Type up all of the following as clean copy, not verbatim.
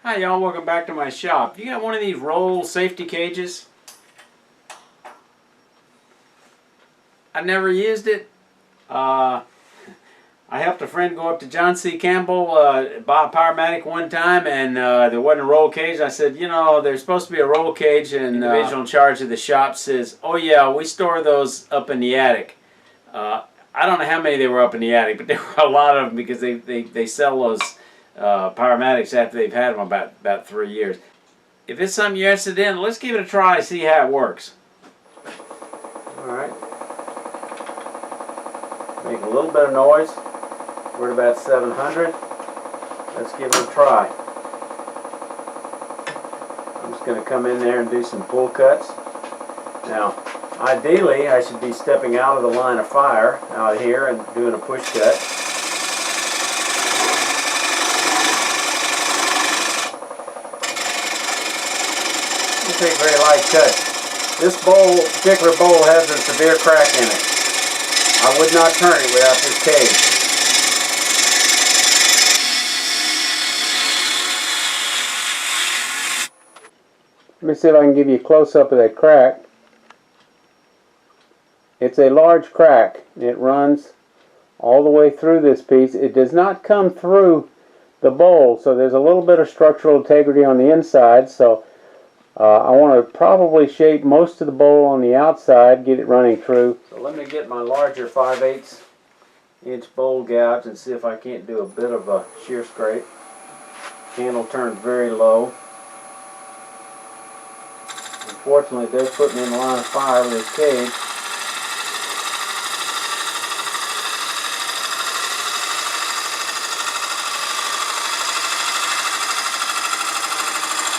Hi y'all, welcome back to my shop. You got one of these roll safety cages? I never used it. I helped a friend go up to John C. Campbell, buy a Powermatic one time, and there wasn't a roll cage. I said, you know, there's supposed to be a roll cage, and the individual in charge of the shop says, oh yeah, we store those up in the attic. I don't know how many there were up in the attic, but there were a lot of them because they sell those Powermatics after they've had them about 3 years. If it's something you're interested in, let's give it a try, see how it works. Alright. Make a little bit of noise. We're at about 700. Let's give it a try. I'm just going to come in there and do some pull cuts. Now, ideally, I should be stepping out of the line of fire out here and doing a push cut. Take very light cuts. This particular bowl has a severe crack in it. I would not turn it without this cage. Let me see if I can give you a close-up of that crack. It's a large crack. It runs all the way through this piece. It does not come through the bowl, so there's a little bit of structural integrity on the inside. So I want to probably shape most of the bowl on the outside, get it running through. So let me get my larger 5/8 inch bowl gouge and see if I can't do a bit of a shear scrape. Handle turned very low. Unfortunately, it does put me in the line of fire with this cage.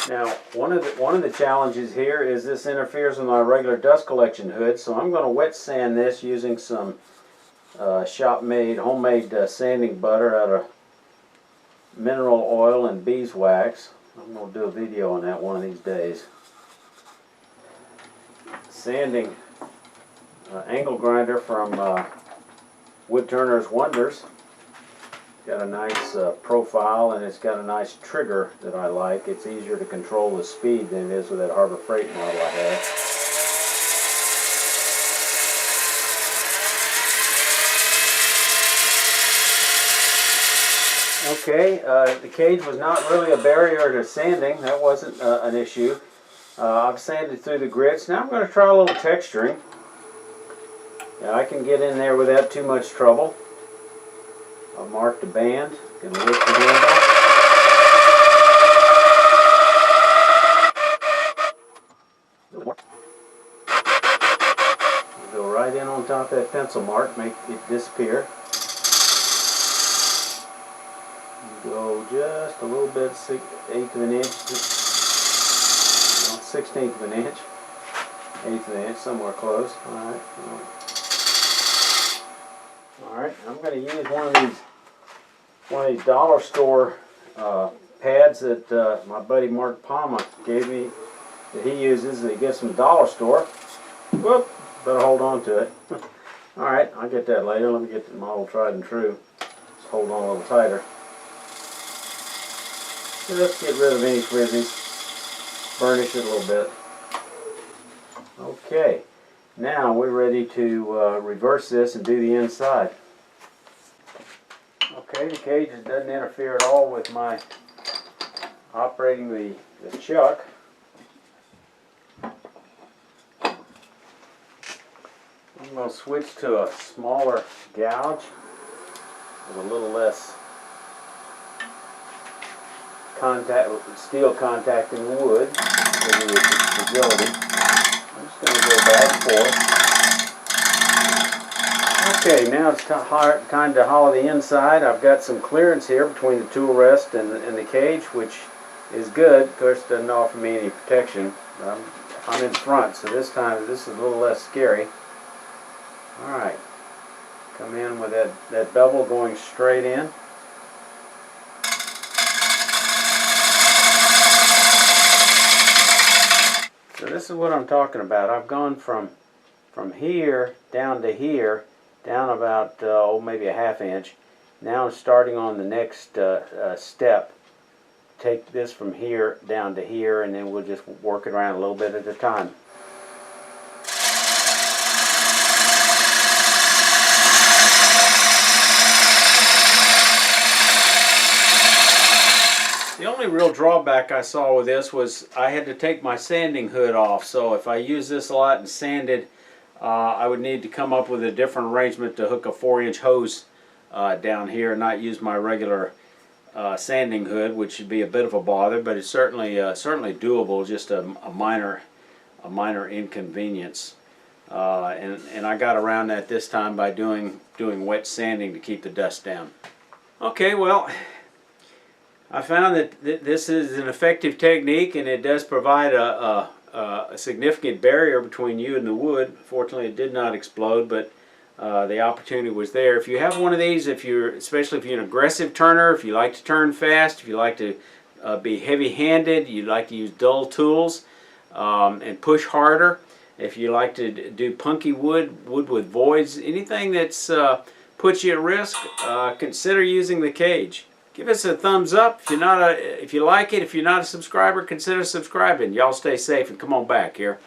Now, one of the challenges here is this interferes with my regular dust collection hood, so I'm going to wet sand this using some shop-made, homemade sanding butter out of mineral oil and beeswax. I'm going to do a video on that one of these days. Sanding angle grinder from Woodturner's Wonders. Got a nice profile, and it's got a nice trigger that I like. It's easier to control the speed than it is with that Harbor Freight model I have. Okay, the cage was not really a barrier to sanding. That wasn't an issue. I've sanded through the grits. Now I'm going to try a little texturing. Now I can get in there without too much trouble. I'll mark the band, going to lift the handle. Go right in on top of that pencil mark, make it disappear. Go just a little bit, 1/8 of an inch, 1/16 of an inch, 1/8 of an inch, somewhere close. Alright. Alright, I'm going to use one of these dollar store pads that my buddy Mark Palma gave me, that he uses, that he gets from the dollar store. Whoop, better hold on to it. Alright, I'll get that later. Let me get the model tried and true. Just hold on a little tighter. Just get rid of any frizzies. Burnish it a little bit. Okay, now we're ready to reverse this and do the inside. Okay, the cage doesn't interfere at all with my operating the chuck. I'm going to switch to a smaller gouge with a little less contact, steel contact in wood, with fragility. I'm just going to go back and forth. Okay, now it's time to hollow the inside. I've got some clearance here between the tool rest and the cage, which is good. Of course, it doesn't offer me any protection. I'm in front, so this time this is a little less scary. Alright, come in with that bevel going straight in. So this is what I'm talking about. I've gone from here down to here, down about maybe a 1/2 inch. Now I'm starting on the next step, take this from here down to here, and then we'll just work it around a little bit at a time. The only real drawback I saw with this was I had to take my sanding hood off, so if I use this a lot and sand it, I would need to come up with a different arrangement to hook a 4-inch hose down here and not use my regular sanding hood, which would be a bit of a bother, but it's certainly doable, just a minor inconvenience. And I got around that this time by doing wet sanding to keep the dust down. Okay, well, I found that this is an effective technique, and it does provide a significant barrier between you and the wood. Fortunately, it did not explode, but the opportunity was there. If you have one of these, especially if you're an aggressive turner, if you like to turn fast, if you like to be heavy-handed, you like to use dull tools and push harder, if you like to do punky wood with voids, anything that's puts you at risk, consider using the cage. Give us a thumbs up if you like it. If you're not a subscriber, consider subscribing. Y'all stay safe and come on back here.